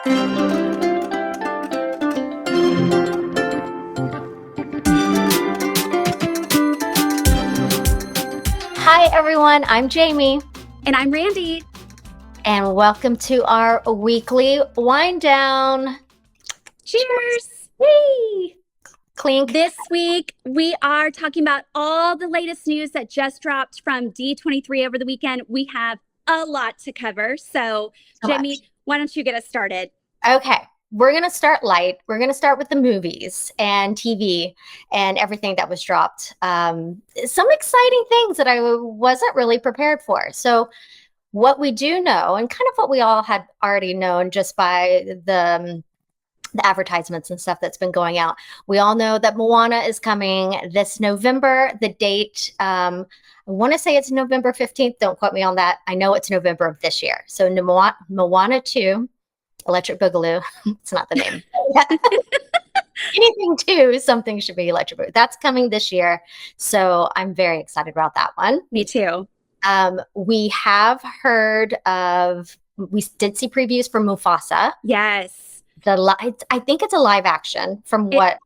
Hi, everyone. I'm Jamie. And I'm Randy. And welcome to our weekly wind down. Cheers. Yay! Clink. This week, we are talking about all the latest news that just dropped from D23 over the weekend. We have a lot to cover. So Jamie, why don't you get us started? Okay. We're going to start light. We're going to start with the movies and TV and everything that was dropped. Some exciting things that I wasn't really prepared for. So what we do know, and kind of what we all had already known just by the advertisements and stuff that's been going out, we all know that Moana is coming this November. The date, I want to say it's November 15th. Don't quote me on that. I know it's November of this year. So Moana 2. Electric Boogaloo. It's not the name. Anything to something should be Electric Boogaloo. That's coming this year. So I'm very excited about that one. Me too. We have heard of, we did see previews for Mufasa. Yes. I think it's a live action from what.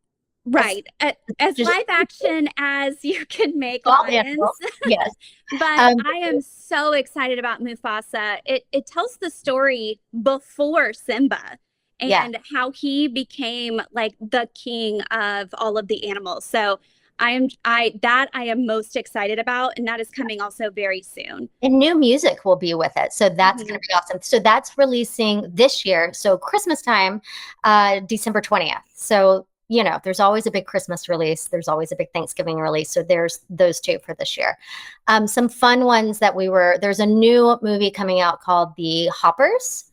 Right. As live action as you can make lions. Yes. But I am so excited about Mufasa. It tells the story before Simba and how he became like the king of all of the animals. So I am most excited about, and that is coming also very soon. And new music will be with it. So that's going to be awesome. So that's releasing this year. So Christmas time, December 20th. So you know, there's always a big Christmas release. There's always a big Thanksgiving release. So there's those two for this year. Some fun ones that there's a new movie coming out called The Hoppers.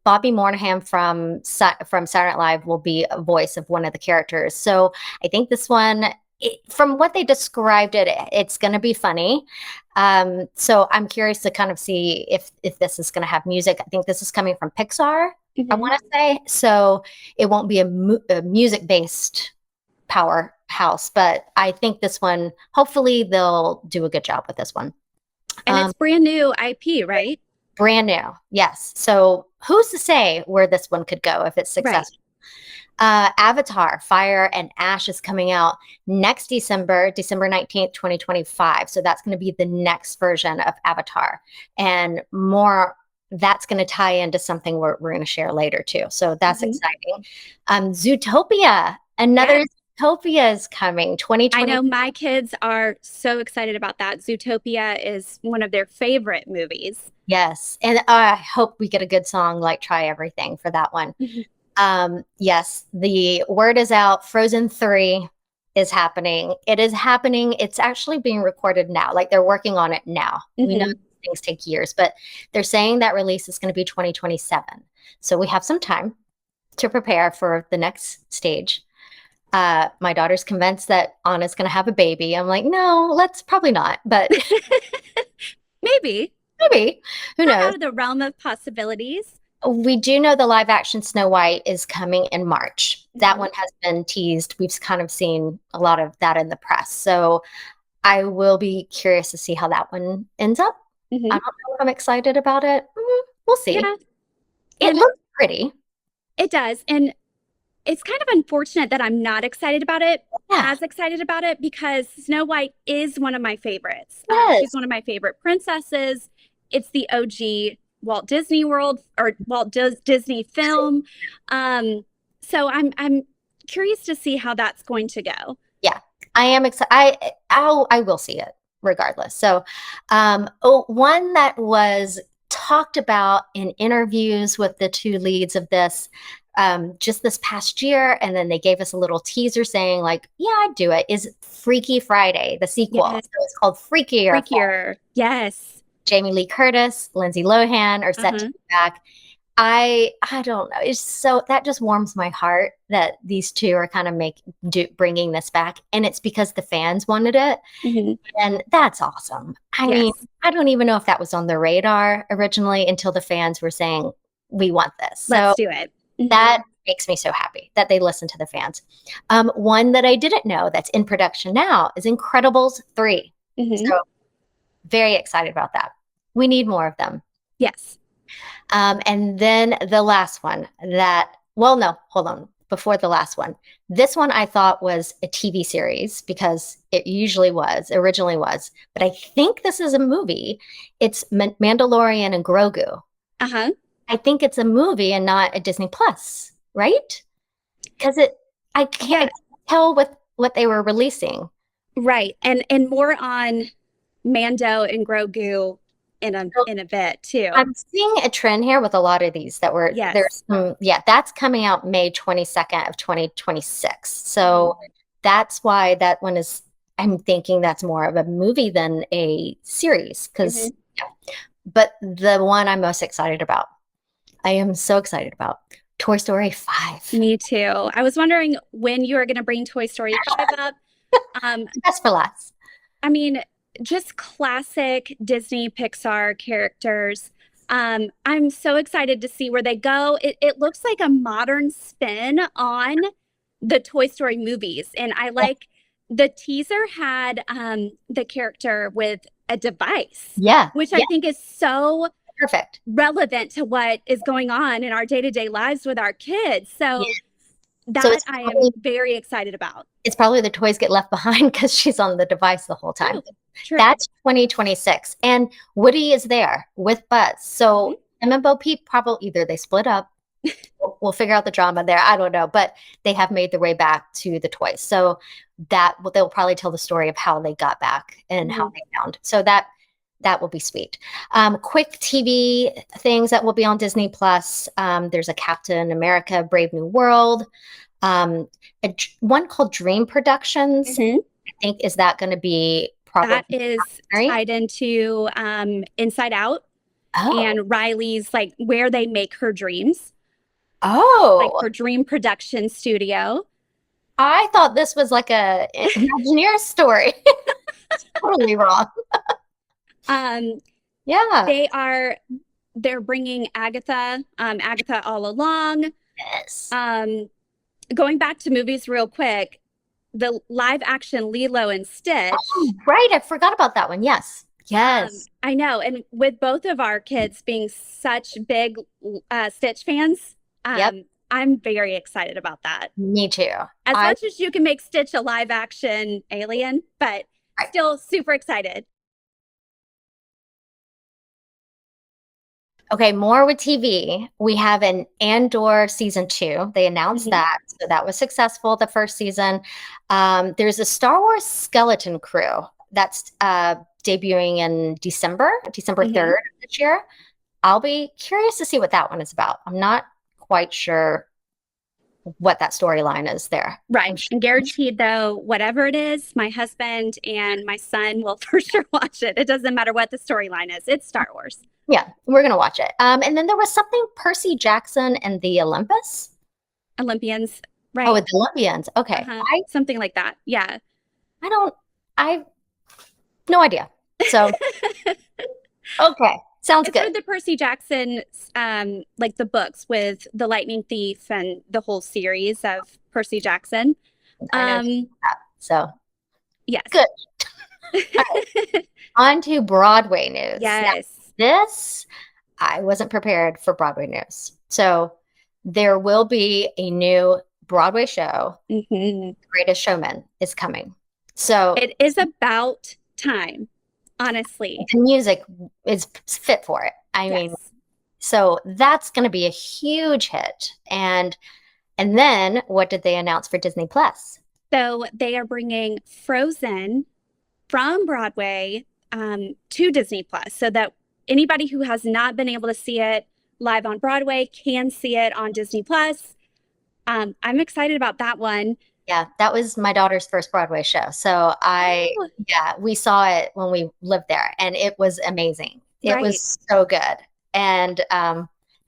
Bobby Moynihan from Saturday Night Live will be a voice of one of the characters. So I think this one, from what they described it's going to be funny. So I'm curious to kind of see if this is going to have music. I think this is coming from Pixar. I want to say, so it won't be a music-based powerhouse, but I think this one, hopefully they'll do a good job with this one. And it's brand new IP, right? Brand new, yes. So who's to say where this one could go if it's successful? Right. Avatar, Fire and Ash is coming out next December 19th, 2025. So that's going to be the next version of Avatar, and more. That's going to tie into something we're going to share later too. So that's exciting. Zootopia, another Zootopia is coming 2020. I know my kids are so excited about that. Zootopia is one of their favorite movies. Yes. And I hope we get a good song like Try Everything for that one. Yes. The word is out. Frozen 3 is happening. It is happening. It's actually being recorded now. Like they're working on it now. We know things take years, but they're saying that release is going to be 2027. So we have some time to prepare for the next stage. My daughter's convinced that Anna's going to have a baby. I'm like, no, let's probably not, but maybe, who knows? Out of the realm of possibilities. We do know the live action Snow White is coming in March. That one has been teased. We've kind of seen a lot of that in the press. So I will be curious to see how that one ends up. I don't know if I'm excited about it. We'll see. Yeah. It looks pretty. It does. And it's kind of unfortunate that I'm not excited about it, as excited about it, because Snow White is one of my favorites. She's one of my favorite princesses. It's the OG Walt Disney World or Walt Disney film. So I'm curious to see how that's going to go. Yeah, I am excited. I will see it regardless. So one that was talked about in interviews with the two leads of this just this past year, and then they gave us a little teaser saying like, yeah, I'd do it, is Freaky Friday, the sequel. So it's called Freakier. Yes. Jamie Lee Curtis, Lindsay Lohan are set to be back. I don't know. It's so, that just warms my heart that these two are kind of bringing this back, and it's because the fans wanted it, and that's awesome. I mean, I don't even know if that was on the radar originally until the fans were saying, "We want this. Let's do it." That makes me so happy that they listen to the fans. One that I didn't know that's in production now is Incredibles 3. So very excited about that. We need more of them. Yes. And then the last one that, well, no, hold on. Before the last one, this one I thought was a TV series because it originally was, but I think this is a movie. It's Mandalorian and Grogu. Uh-huh. I think it's a movie and not a Disney Plus, right? Because I can't tell what they were releasing. Right. And more on Mando and Grogu in a bit too. I'm seeing a trend here with a lot of these that were there's some, that's coming out May 22nd of 2026. So that's why that one is, I'm thinking that's more of a movie than a series because but the one I'm most excited about, I am so excited about Toy Story 5. Me too. I was wondering when you were going to bring Toy Story 5 up. Best for last. I mean, just classic Disney Pixar characters. I'm so excited to see where they go. It looks like a modern spin on the Toy Story movies. And I like the teaser had the character with a device. Yeah. Which I think is so perfect, relevant to what is going on in our day-to-day lives with our kids. So that I am very excited about. It's probably the toys get left behind because she's on the device the whole time. True. That's 2026. And Woody is there with Buzz. So Em and Bo Peep probably either they split up. We'll figure out the drama there. I don't know. But they have made their way back to the toys. So they'll probably tell the story of how they got back and how they found. So that will be sweet. Quick TV things that will be on Disney Plus. There's a Captain America Brave New World. One called Dream Productions. I think is that going to be probably that is tied into Inside Out and Riley's like where they make her dreams. Like her Dream Production Studio. I thought this was like a Imagineer story. Totally wrong. They're bringing Agatha All Along. Yes. Going back to movies real quick, the live action Lilo and Stitch. Oh, right. I forgot about that one. Yes. I know. And with both of our kids being such big Stitch fans, I'm very excited about that. Me too. As much as you can make Stitch a live action alien, but still super excited. Okay, more with TV. We have an Andor season 2. They announced that. So that was successful, the first season. There's a Star Wars Skeleton Crew that's debuting in December 3rd this year. I'll be curious to see what that one is about. I'm not quite sure what that storyline is there. Right. And guaranteed, though, whatever it is, my husband and my son will for sure watch it. It doesn't matter what the storyline is. It's Star Wars. Yeah, we're going to watch it. And then there was something Percy Jackson and the Olympians, right? Oh, with the Olympians. Okay. Something like that. Yeah. I no idea. So, okay. Sounds good. It's the Percy Jackson, like the books with the Lightning Thief and the whole series of Percy Jackson. So, yes. Good. On to Broadway news. Yes. Now, I wasn't prepared for Broadway news. So there will be a new Broadway show. Greatest Showman is coming. So it is about time, honestly. The music is fit for it. I mean, so that's going to be a huge hit. And then what did they announce for Disney Plus? So they are bringing Frozen from Broadway to Disney Plus so that anybody who has not been able to see it live on Broadway can see it on Disney Plus. I'm excited about that one. Yeah, that was my daughter's first Broadway show. So we saw it when we lived there and it was amazing. It was so good. And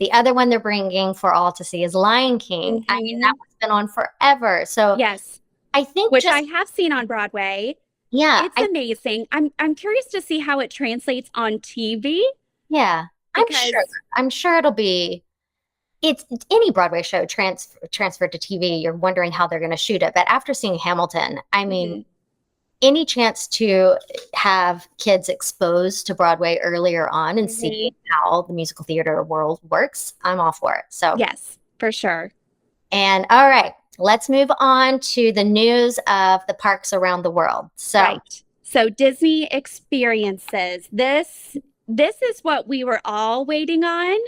the other one they're bringing for all to see is Lion King. I mean, that one's been on forever. So yes, I think which I have seen on Broadway. Yeah, it's amazing. I'm curious to see how it translates on TV. Yeah, I'm sure it'll be. It's any Broadway show transferred to TV. You're wondering how they're going to shoot it, but after seeing Hamilton, I mean, any chance to have kids exposed to Broadway earlier on and see how the musical theater world works, I'm all for it. So yes, for sure. And all right, let's move on to the news of the parks around the world. So Disney experiences. This is what we were all waiting on.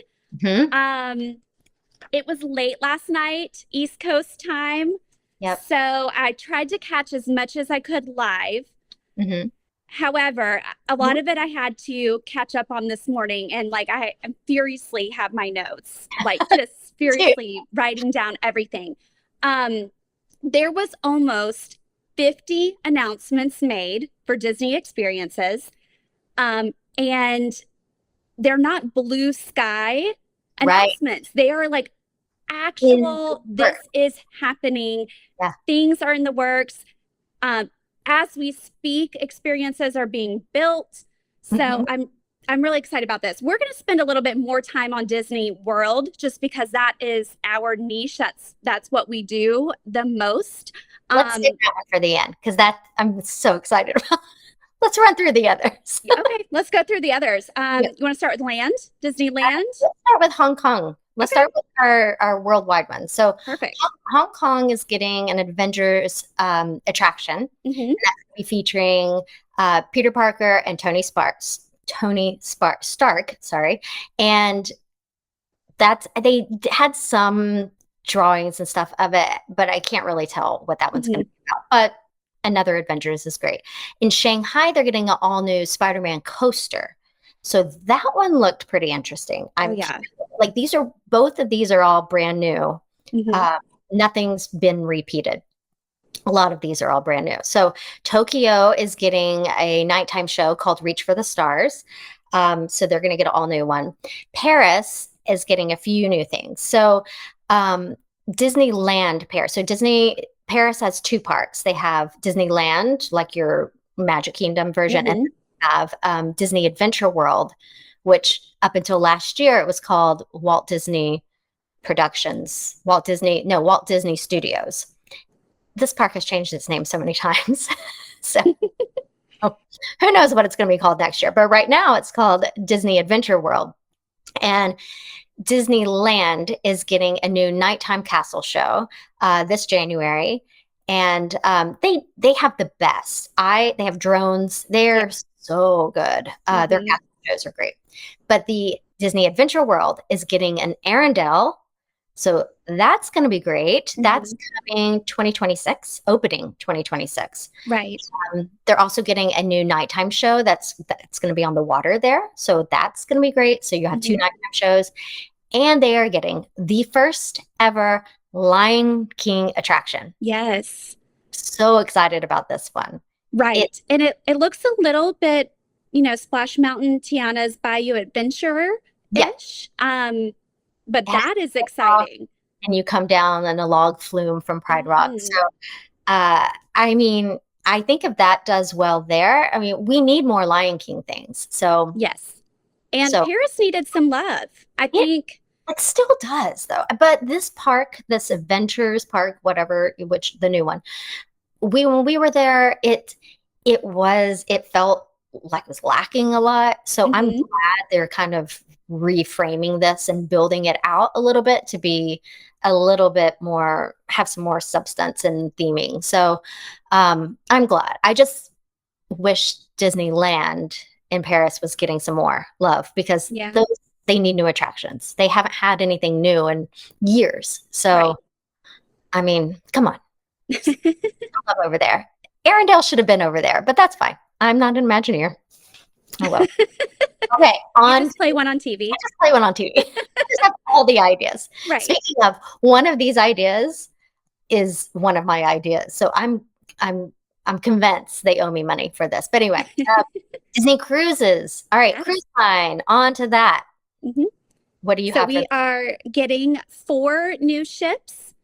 It was late last night, East Coast time. Yep. So I tried to catch as much as I could live. However, a lot of it I had to catch up on this morning, and like I furiously have my notes, like just furiously writing down everything. There was almost 50 announcements made for Disney experiences, and they're not blue sky announcements. They are like actual, this is happening. Things are in the works. As we speak, experiences are being built. So I'm really excited about this. We're going to spend a little bit more time on Disney World just because that is our niche. That's what we do the most. Let's take that one for the end because I'm so excited about. Let's run through the others. Okay, let's go through the others. You want to start with land, Disneyland? Let's start with Hong Kong. Let's start with our worldwide one. So perfect. Hong Kong is getting an Avengers attraction. That's going to be featuring Peter Parker and Tony Stark, sorry. And they had some drawings and stuff of it, but I can't really tell what that one's going to be about. But another Avengers is great. In Shanghai, they're getting an all-new Spider-Man coaster. So that one looked pretty interesting. Like both of these are all brand new. Nothing's been repeated. A lot of these are all brand new. So Tokyo is getting a nighttime show called Reach for the Stars. So they're going to get an all new one. Paris is getting a few new things. So Disneyland Paris. So Paris has two parks. They have Disneyland, like your Magic Kingdom version, and have Disney Adventure World, which up until last year it was called Walt Disney Studios. This park has changed its name so many times. So who knows what it's going to be called next year. But right now it's called Disney Adventure World. And Disneyland is getting a new nighttime castle show this January. And they have the best. They have drones. They're so good. Their castle shows are great. But the Disney Adventure World is getting an Arendelle. So that's going to be great. That's coming 2026, opening 2026. Right. They're also getting a new nighttime show that's going to be on the water there. So that's going to be great. So you have two nighttime shows. And they are getting the first ever Lion King attraction. Yes. So excited about this one. Right. And it looks a little bit, Splash Mountain Tiana's Bayou Adventure-ish. But that is exciting. And you come down in a log flume from Pride Rock. So, I mean, I think if that does well there, I mean, we need more Lion King things. So yes. And Paris needed some love. I think it still does though. But this park, this Adventures Park, whatever, which the new one, when we were there, it felt like it was lacking a lot. So I'm glad they're kind of reframing this and building it out a little bit to be a little bit more, have some more substance and theming. So I'm glad. I just wish Disneyland in Paris was getting some more love because they need new attractions. They haven't had anything new in years. So, I mean, come on. Love over there. Arendelle should have been over there, but that's fine. I'm not an Imagineer. Oh well. Okay, just play one on TV. Just play one on TV. Just have all the ideas. Right. Speaking of, one of these ideas is one of my ideas. So I'm convinced they owe me money for this. But anyway, Disney Cruises. All right, Cruise Line. On to that. What do you have? So we are getting 4 new ships,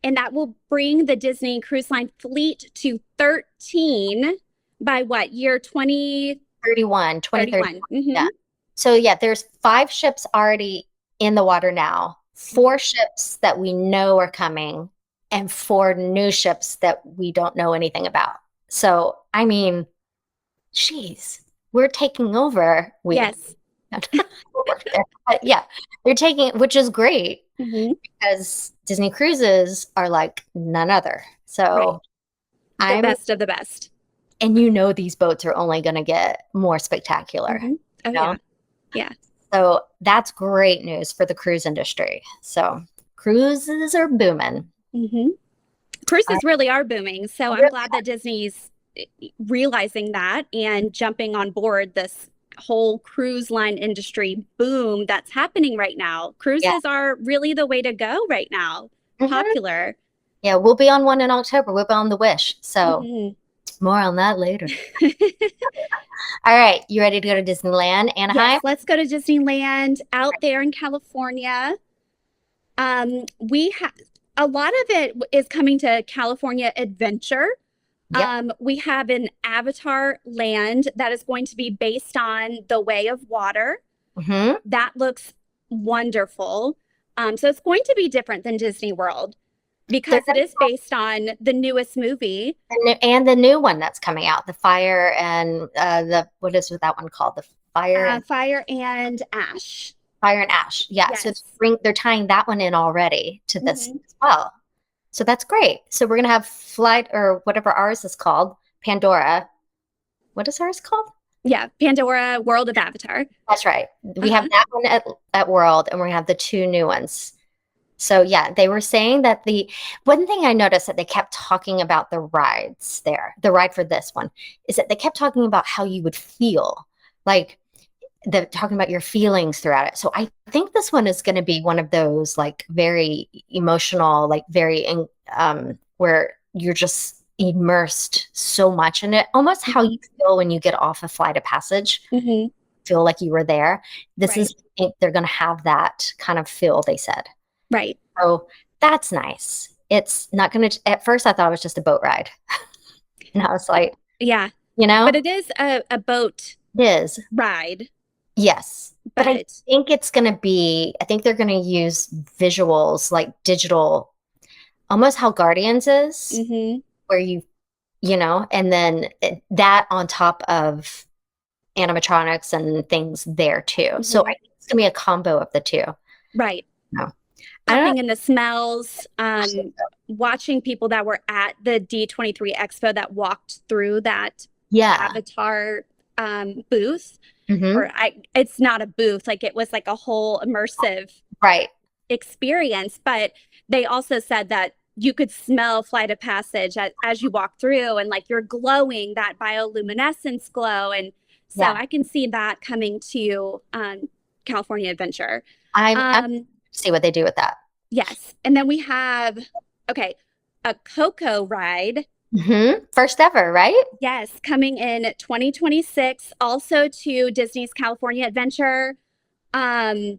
and that will bring the Disney Cruise Line fleet to 13 by what year? 2031. Yeah. So there's 5 ships already in the water now, 4 ships that we know are coming, and 4 new ships that we don't know anything about. So I mean, geez, we're taking over. Yes. But yeah, they're taking, which is great Hmm. because Disney cruises are like none other. Right. So The best of the best. and these boats are only going to get more spectacular. Hmm. Oh, You know? yeah. Yeah. So that's great news for the cruise industry. So cruises are booming. Hmm. Cruises really are booming. So I'm glad that Disney's realizing that and jumping on board this whole cruise line industry boom that's happening right now. Cruises are really the way to go right now. Popular. Yeah, we'll be on one in October. We'll be on the Wish. So Hmm. more on that later. All right, you ready to go to Disneyland, Anaheim? Yes, let's go to Disneyland out there in California. We have a lot of it is coming to California Adventure. Yep. We have an Avatar land that is going to be based on the Way of Water. Mm-hmm. That looks wonderful. So it's going to be different than Disney World because it is based on the newest movie. And the new one that's coming out, the Fire and what is that one called? The Fire Fire and Ash. Fire and Ash. Yeah. Yes. So they're tying that one in already to this as well. So that's great. So we're gonna have Flight or whatever ours is called, Pandora. What is ours called? Yeah, Pandora World of Avatar. That's right. We have that one at World, and we have the two new ones. So yeah, they were saying that the one thing I noticed that they kept talking about the rides there, the ride for this one, is that they kept talking about how you would feel, like talking about your feelings throughout it. So I think this one is going to be one of those like very emotional, like very where you're just immersed so much in it, almost how you feel when you get off a Flight of Passage. Feel like you were there. This is, I think they're going to have that kind of feel, they said. Right. So that's nice. It's not going to, at first I thought it was just a boat ride. And I was like, yeah, but it is a boat ride. Yes. But I think it's going to be, I think they're going to use visuals like digital, almost how Guardians is, where and then that on top of animatronics and things there too. So I think it's going to be a combo of the two. Right. No. Tapping in the smells, watching people that were at the D23 Expo that walked through that Avatar booth. Or it's not a booth, like it was like a whole immersive experience. But they also said that you could smell Flight of Passage as you walk through, and like you're glowing, that bioluminescence glow. And so I can see that coming to California Adventure. I'm see what they do with that. Yes. And then we have a Coco ride. First ever, right? Yes, coming in 2026, also to Disney's California Adventure. They're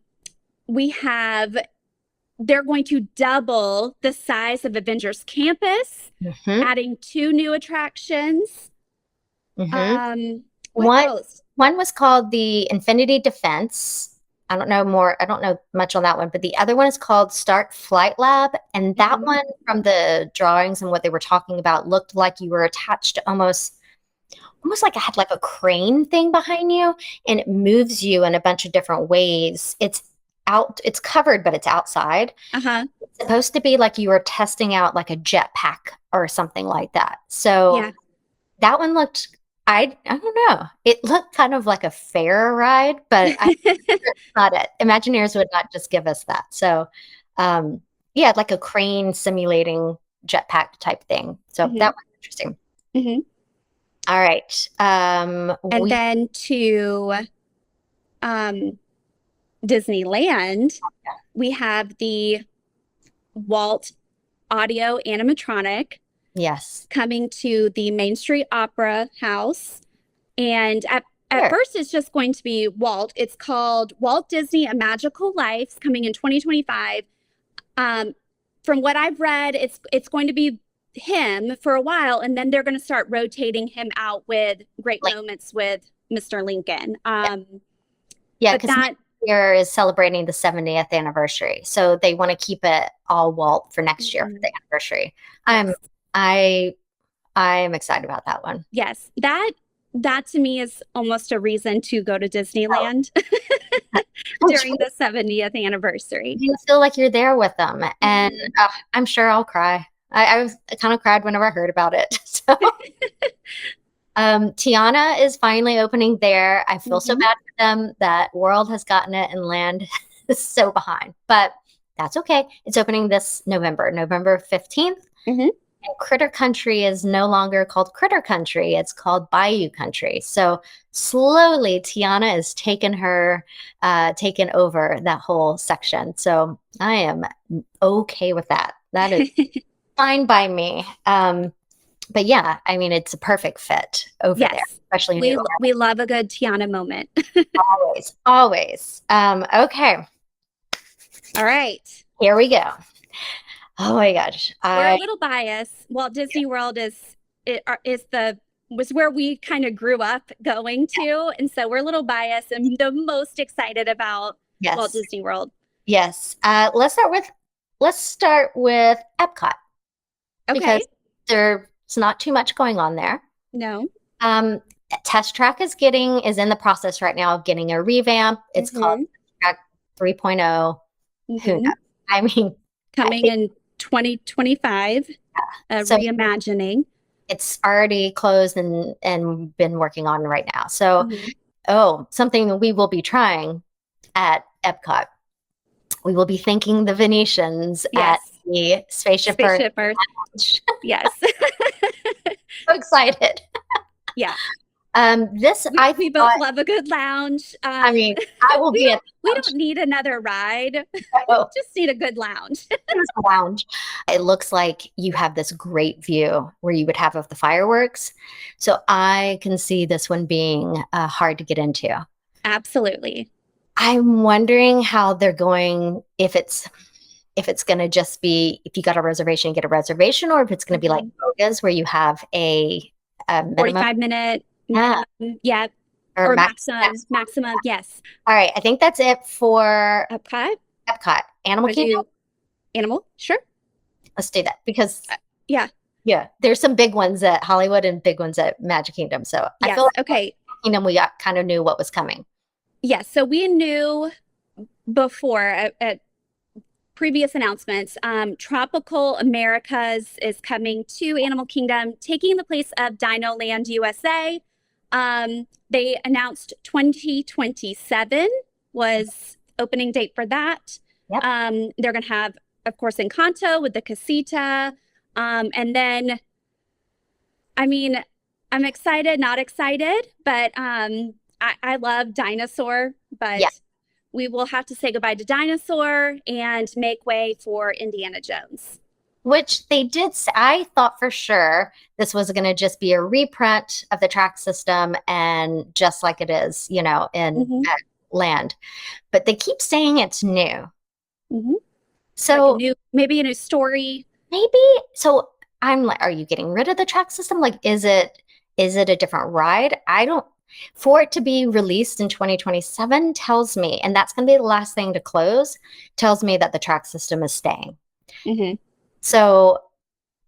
going to double the size of Avengers Campus, adding 2 new attractions. One was called the Infinity Defense. I don't know much on that one, but the other one is called Start Flight Lab. And that one, from the drawings and what they were talking about, looked like you were attached to almost like it had like a crane thing behind you, and it moves you in a bunch of different ways. It's covered, but it's outside. It's supposed to be like you were testing out like a jetpack or something like that. So that one looked, I don't know. It looked kind of like a fair ride, but it's not it. Imagineers would not just give us that. So, like a crane simulating jetpack type thing. So that was interesting. All right. And then to Disneyland, we have the Walt Audio Animatronic. Yes. Coming to the Main Street Opera House. And at first, it's just going to be Walt. It's called Walt Disney A Magical Life, coming in 2025. From what I've read, it's going to be him for a while, and then they're going to start rotating him out with great moments with Mr. Lincoln. Because that year is celebrating the 70th anniversary. So they want to keep it all Walt for next year for the anniversary. I am excited about that one. Yes, that to me is almost a reason to go to Disneyland during the 70th anniversary. You feel like you're there with them, and I'm sure I'll cry. I kind of cried whenever I heard about it. So, Tiana is finally opening there. I feel so bad for them that World has gotten it and Land is so behind, but that's okay. It's opening this November, November 15th. And Critter Country is no longer called Critter Country. It's called Bayou Country. So slowly Tiana is taking over that whole section. So I am okay with that. That is fine by me. But yeah, I mean, it's a perfect fit over there, especially we love a good Tiana moment. Always. Okay. All right. Here we go. Oh my gosh. We're a little biased. Walt Disney World was where we kind of grew up going to. And so we're a little biased and the most excited about Walt Disney World. Yes. Let's start with Epcot. Okay. Because there's not too much going on there. No. Test Track is in the process right now of getting a revamp. It's called Track 3.0. Who knows? I mean, coming in 2025, reimagining. It's already closed and been working on right now. So, something we will be trying at Epcot. We will be thanking the Venetians at the Spaceship Earth. Yes. So excited. Yeah. We both love a good lounge. I mean, I will be at we don't need another ride. No. We just need a good lounge. Lounge. It looks like you have this great view where you would have of the fireworks. So I can see this one being hard to get into. Absolutely. I'm wondering how they're going, if it's going to just be, if you got a reservation, get a reservation, or if it's going to be like Boga's where you have a minimum 45-minute. Yeah. Or maximum. Yes. All right. I think that's it for Epcot. Animal Kingdom. Animal. Sure. Let's do that because yeah. There's some big ones at Hollywood and big ones at Magic Kingdom. So I feel like Kingdom we kind of knew what was coming. Yes. So we knew before at previous announcements, Tropical Americas is coming to Animal Kingdom, taking the place of Dino Land USA. They announced 2027 was opening date for that. Yep. They're going to have, of course, Encanto with the Casita. And then, I mean, I'm excited, not excited, but I love Dinosaur, but we will have to say goodbye to Dinosaur and make way for Indiana Jones. Which they did say. I thought for sure this was going to just be a reprint of the track system and just like it is, in at Land. But they keep saying it's new. So like maybe a new story. Maybe. So I'm like, are you getting rid of the track system? Like, is it a different ride? For it to be released in 2027 tells me, and that's going to be the last thing to close, tells me that the track system is staying. So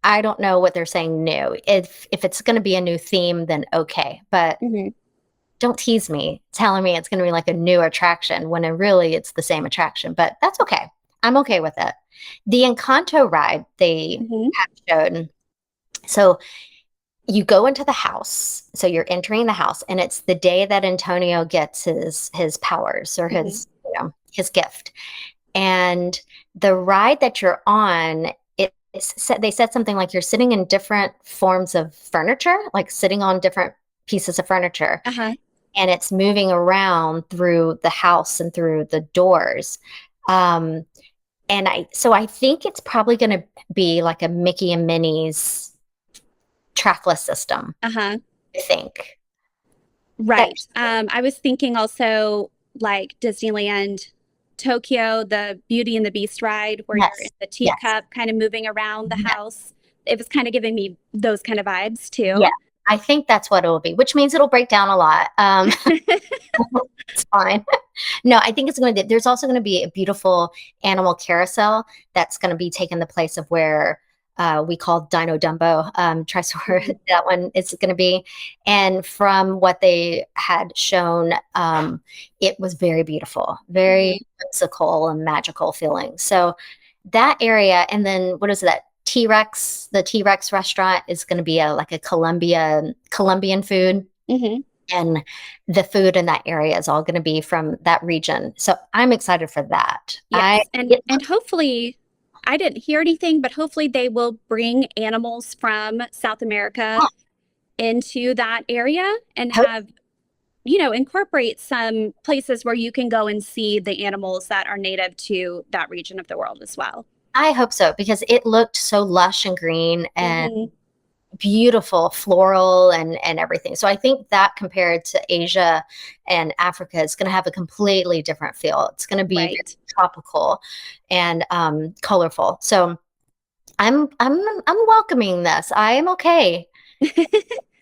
I don't know what they're saying new. If it's going to be a new theme, then okay. But don't tease me telling me it's going to be like a new attraction when really it's the same attraction. But that's okay. I'm okay with it. The Encanto ride they have shown. So you go into the house. So you're entering the house, and it's the day that Antonio gets his powers or his gift. And the ride that you're on, they said something like you're sitting in different forms of furniture, like sitting on different pieces of furniture. And it's moving around through the house and through the doors. And I think it's probably going to be like a Mickey and Minnie's trackless system. I think. Right. I was thinking also like Disneyland Tokyo, the Beauty and the Beast ride where you're in the teacup kind of moving around the house. It was kind of giving me those kind of vibes too. Yeah, I think that's what it will be, which means it'll break down a lot. It's fine. No, I think there's also going to be a beautiful animal carousel that's going to be taking the place of where we call Dino Dumbo, Trisor, that one is going to be. And from what they had shown, it was very beautiful, very whimsical and magical feeling. So that area, and then what is that? T-Rex, the T-Rex restaurant is going to be like a Colombian food. And the food in that area is all going to be from that region. So I'm excited for that. Yes. And hopefully, I didn't hear anything, but hopefully they will bring animals from South America into that area and have, incorporate some places where you can go and see the animals that are native to that region of the world as well. I hope so, because it looked so lush and green and beautiful, floral and everything. So I think that compared to Asia and Africa, it's going to have a completely different feel. It's going to be very tropical and colorful. So I'm welcoming this. I am okay.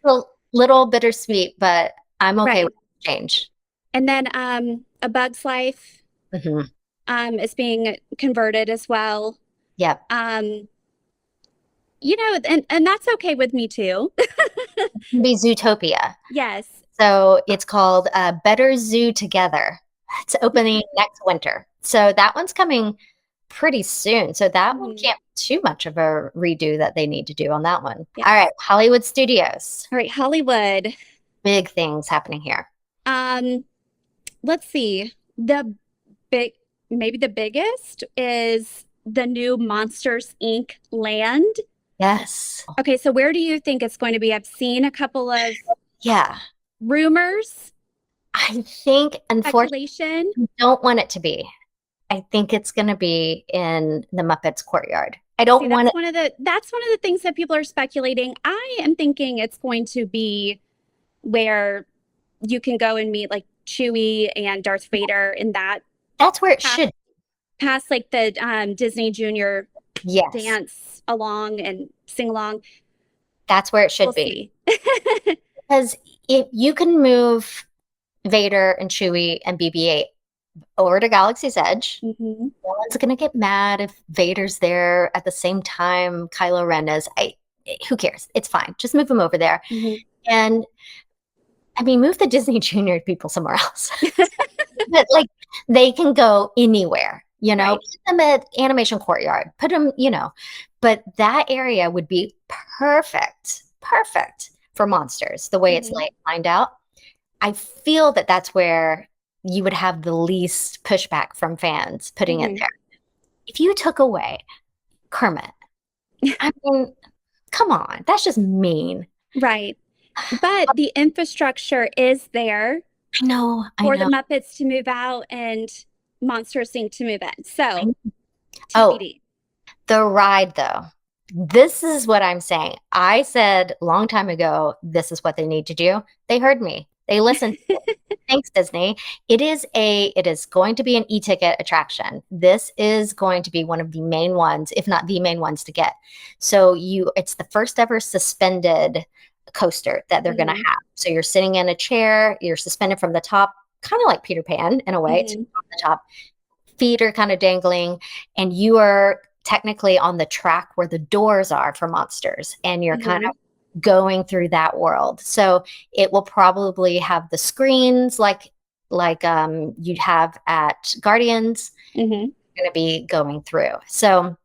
A little bittersweet, but I'm okay with change. And then A Bug's Life is being converted as well. Yep. And that's okay with me too. Be Zootopia. Yes. So it's called Better Zoo Together. It's opening next winter. So that one's coming pretty soon. So that one can't be too much of a redo that they need to do on that one. Yes. All right, Hollywood Studios. All right, Hollywood. Big things happening here. Let's see. Maybe the biggest is the new Monsters Inc. land. Yes. Okay, so where do you think it's going to be? I've seen a couple of rumors. I think, unfortunately, I don't want it to be. I think it's going to be in the Muppets courtyard. I don't want it. That's one of the things that people are speculating. I am thinking it's going to be where you can go and meet like Chewie and Darth Vader in that. That's where it should. Past like the Disney Junior dance along and sing along. That's where it should be. Because if you can move Vader and Chewie and BB-8 over to Galaxy's Edge, no one's going to get mad if Vader's there at the same time Kylo Ren is. Who cares? It's fine. Just move them over there. And I mean, move the Disney Junior people somewhere else. But like, they can go anywhere. Put them at Animation Courtyard, put them, but that area would be perfect for monsters, the way it's lined out. I feel that that's where you would have the least pushback from fans putting it there. If you took away Kermit, I mean, come on, that's just mean. Right. But the infrastructure is there. I know. For the Muppets to move out and Monsters Inc. to move in. So, TBD. The ride, though. This is what I'm saying. I said a long time ago, this is what they need to do. They heard me. They listened. Thanks, Disney. It is going to be an e-ticket attraction. This is going to be one of the main ones, if not the main ones to get. So it's the first ever suspended coaster that they're going to have. So you're sitting in a chair, you're suspended from the top, kind of like Peter Pan in a way, to the top. Feet are kind of dangling, and you are technically on the track where the doors are for monsters, and you're kind of going through that world. So it will probably have the screens like you'd have at Guardians. You're going to be going through. So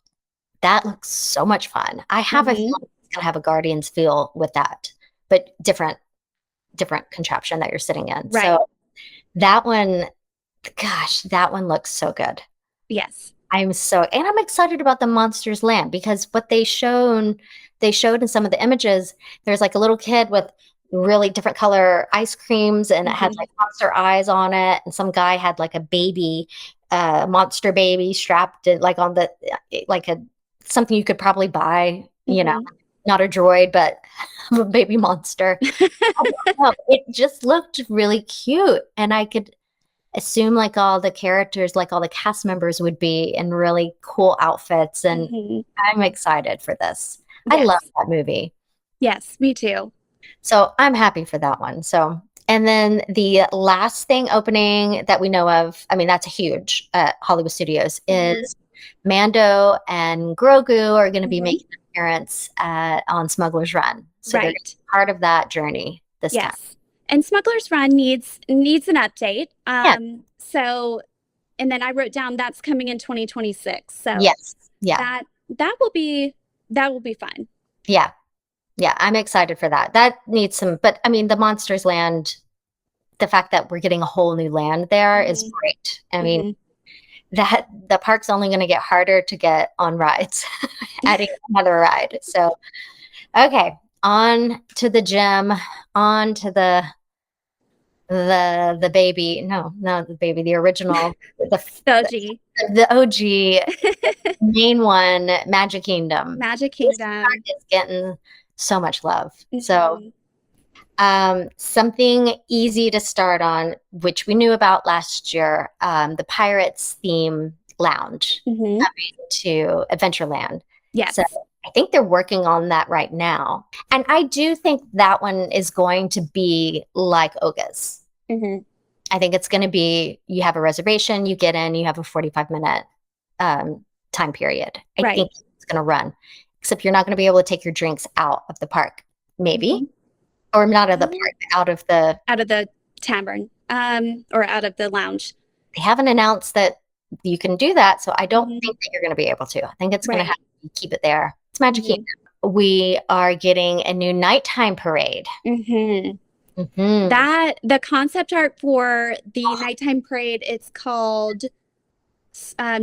that looks so much fun. I have a feeling it's going to have a Guardians feel with that, but different contraption that you're sitting in. Right. So that one, gosh, that one looks so good. Yes. And I'm excited about the Monsters Land, because what they showed in some of the images, there's like a little kid with really different color ice creams, and it had like monster eyes on it. And some guy had like a baby, monster baby strapped like on the, like something you could probably buy, not a droid, but a baby monster. It just looked really cute. And I could assume like all the characters, like all the cast members would be in really cool outfits. And I'm excited for this. Yes. I love that movie. Yes, me too. So I'm happy for that one. So, and then the last thing opening that we know of, I mean, that's huge at Hollywood Studios, is Mando and Grogu are going to be making an appearance on Smuggler's Run. So they're Right. part of that journey this time. Yes. And Smuggler's Run needs an update. Yeah. So, and then I wrote down that's coming in 2026. So Yes. Yeah. that will be fun. Yeah. Yeah. I'm excited for that. That needs some, but I mean, the Monsters Land, the fact that we're getting a whole new land there is great. I mean, that the park's only going to get harder to get on rides, adding another ride. So, okay, on to the gym, on to the baby. No, not the baby, the original, the OG main one, Magic Kingdom. Magic Kingdom. This park is getting so much love. So, something easy to start on, which we knew about last year, the Pirates theme lounge coming to Adventureland. Yes. So I think they're working on that right now. And I do think that one is going to be like Oga's. I think it's going to be, you have a reservation, you get in, you have a 45-minute time period. I think it's going to run, except you're not going to be able to take your drinks out of the park, maybe. Or not out of the park, out of the tavern, or out of the lounge. They haven't announced that you can do that, so I don't think that you're going to be able to. I think it's going to have to keep it there. It's Magic Kingdom. We are getting a new nighttime parade. That the concept art for the nighttime parade, it's called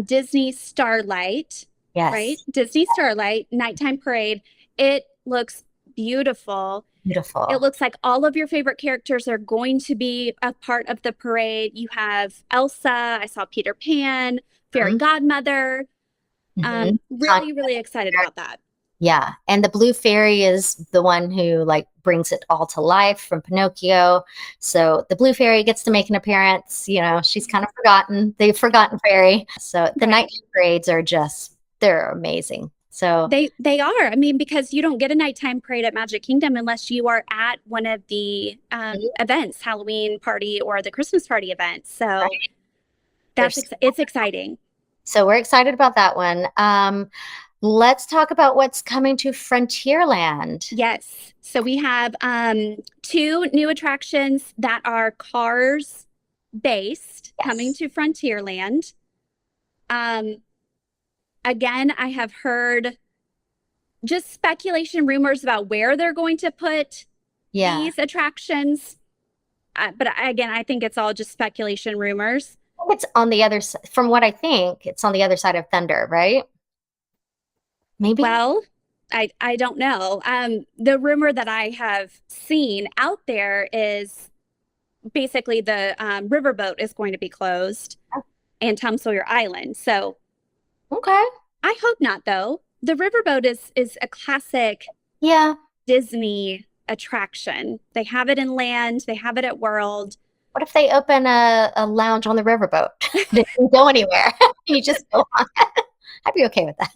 Disney Starlight. Yes. Right? Disney Starlight Nighttime Parade. It looks beautiful. Beautiful. It looks like all of your favorite characters are going to be a part of the parade. You have Elsa. I saw Peter Pan, Fairy Godmother. Really, really excited about that. Yeah. And the Blue Fairy is the one who like brings it all to life from Pinocchio. So the Blue Fairy gets to make an appearance. You know, she's kind of forgotten. They've forgotten Fairy. So the night parades are just, they're amazing. So they are. I mean, because you don't get a nighttime parade at Magic Kingdom unless you are at one of the events, Halloween party or the Christmas party events. So it's exciting. So we're excited about that one. Let's talk about what's coming to Frontierland. Yes. So we have 2 new attractions that are Cars based coming to Frontierland. Again, I have heard just speculation, rumors about where they're going to put these attractions. But again, I think it's all just speculation, rumors. It's on the other side, from what I think, it's on the other side of Thunder, right? Maybe. Well, I don't know. The rumor that I have seen out there is basically the riverboat is going to be closed and Tom Sawyer Island. So okay. I hope not, though. The riverboat is a classic Disney attraction. They have it in Land. They have it at World. What if they open a lounge on the riverboat? They don't go anywhere. You just go on it. I'd be okay with that.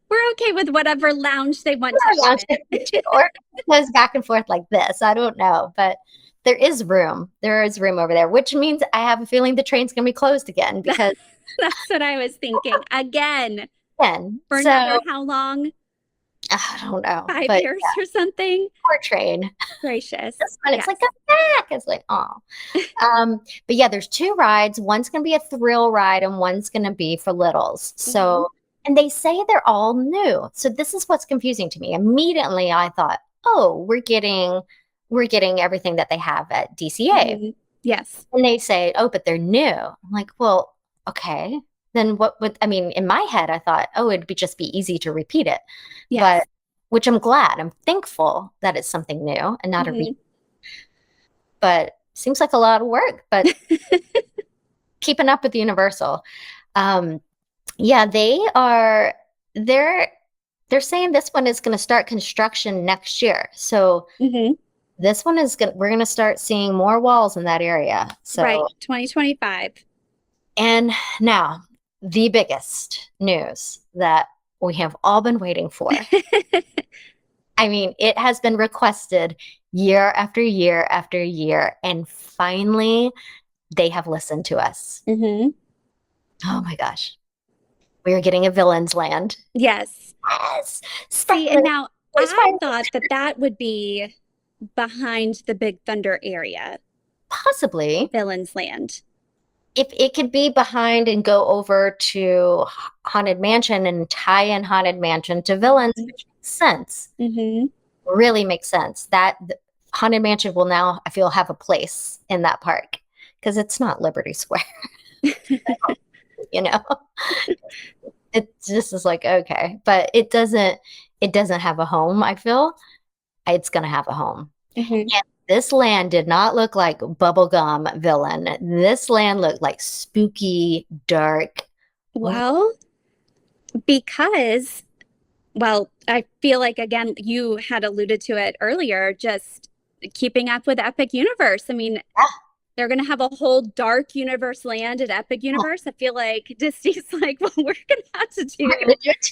We're okay with whatever lounge they want to or it goes back and forth like this. I don't know, but there is room. There is room over there, which means I have a feeling the train's going to be closed again because that's what I was thinking. Again. For another how long? I don't know. 5 years or something. Poor train. Gracious. It's like, come back. It's like, oh. But yeah, there's 2 rides. One's going to be a thrill ride and one's going to be for littles. So, and they say they're all new. So this is what's confusing to me. Immediately I thought, oh, we're getting everything that they have at DCA. Yes. And they say, oh, but they're new. I'm like, well, okay. Then what would, I mean, in my head, I thought, oh, it'd just be easy to repeat it. But, which I'm glad. I'm thankful that it's something new and not a repeat. But seems like a lot of work, but keeping up with Universal. Yeah, they're saying this one is going to start construction next year. So this one is we're going to start seeing more walls in that area. So 2025. And now the biggest news that we have all been waiting for. I mean, it has been requested year after year after year, and finally they have listened to us. Oh my gosh. We are getting a villain's land. Yes. Yes. See, and now I thought that would be behind the Big Thunder area. Possibly. Villain's Land. If it could be behind and go over to Haunted Mansion and tie in Haunted Mansion to Villains, which makes sense. Really makes sense. That Haunted Mansion will now, I feel, have a place in that park because it's not Liberty Square. You know, it just is like, okay, but it doesn't have a home. I feel it's going to have a home. And this land did not look like bubblegum villain. This land looked like spooky, dark. Well, because, well, I feel like, again, you had alluded to it earlier, just keeping up with Epic Universe. I mean, they're going to have a whole dark universe land at Epic Universe. I feel like Disney's like, well, we're going to have to do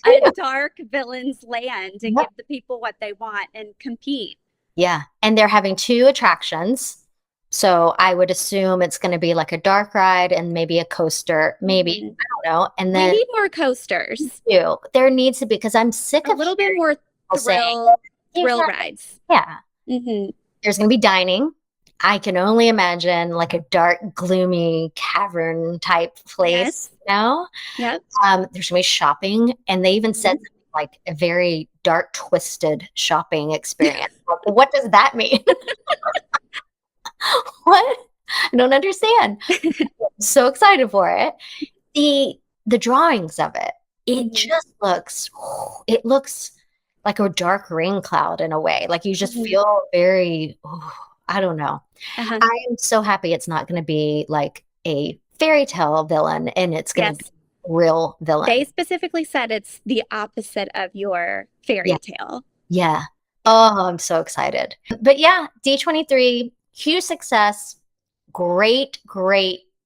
a dark villains land and give the people what they want and compete. Yeah. And they're having 2 attractions. So I would assume it's going to be like a dark ride and maybe a coaster. Maybe, I don't know. And then we need more coasters. There needs to be, because I'm sick of a little bit more thrill rides. Yeah. There's going to be dining. I can only imagine like a dark, gloomy cavern type place. Now, there's going to be shopping, and they even said like a very dark, twisted shopping experience. What does that mean? What? I don't understand. I'm so excited for it. The drawings of it, it just looks like a dark rain cloud in a way. Like you just feel very, I don't know. I am so happy it's not going to be like a fairy tale villain, and it's going to be real villain. They specifically said it's the opposite of your fairy tale. Yeah. Oh, I'm so excited. But yeah, D23, huge success. Great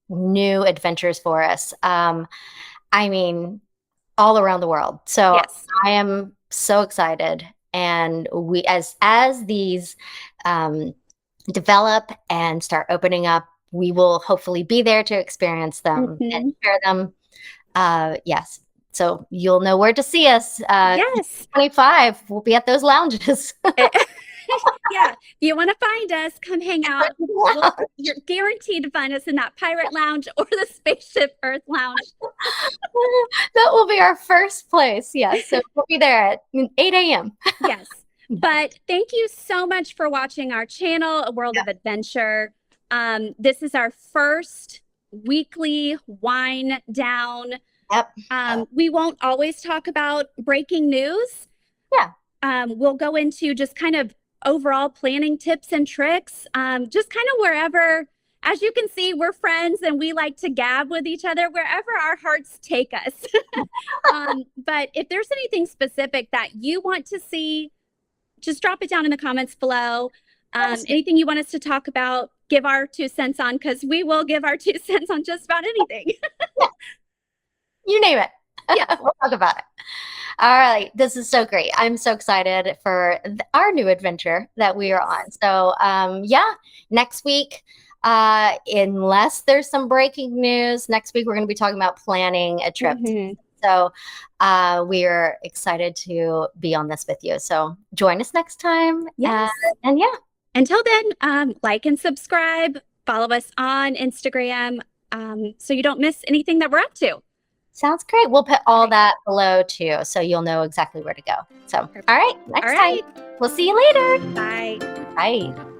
new adventures for us. I mean, all around the world. So I am so excited. And we, as these develop and start opening up, we will hopefully be there to experience them and share them. Yes. So you'll know where to see us. 25, we'll be at those lounges. Yeah. If you want to find us, come hang out. You're guaranteed to find us in that Pirate Lounge or the Spaceship Earth Lounge. That will be our first place. Yes. So we'll be there at 8 a.m. Yes. But thank you so much for watching our channel, A World of Adventure. This is our first weekly wind down. We won't always talk about breaking news. We'll go into just kind of overall planning tips and tricks, just kind of wherever. As you can see, we're friends and we like to gab with each other wherever our hearts take us. But if there's anything specific that you want to see, just drop it down in the comments below. Anything you want us to talk about, give our 2 cents on, because we will give our 2 cents on just about anything. You name it. We'll talk about it. All right. This is so great. I'm so excited for our new adventure that we are on. So next week, unless there's some breaking news, next week we're going to be talking about planning a trip. So we are excited to be on this with you. So join us next time. And until then, like and subscribe, follow us on Instagram, so you don't miss anything that we're up to. Sounds great. We'll put all that below too, so you'll know exactly where to go. So, all right, next time. We'll see you later. Bye. Bye.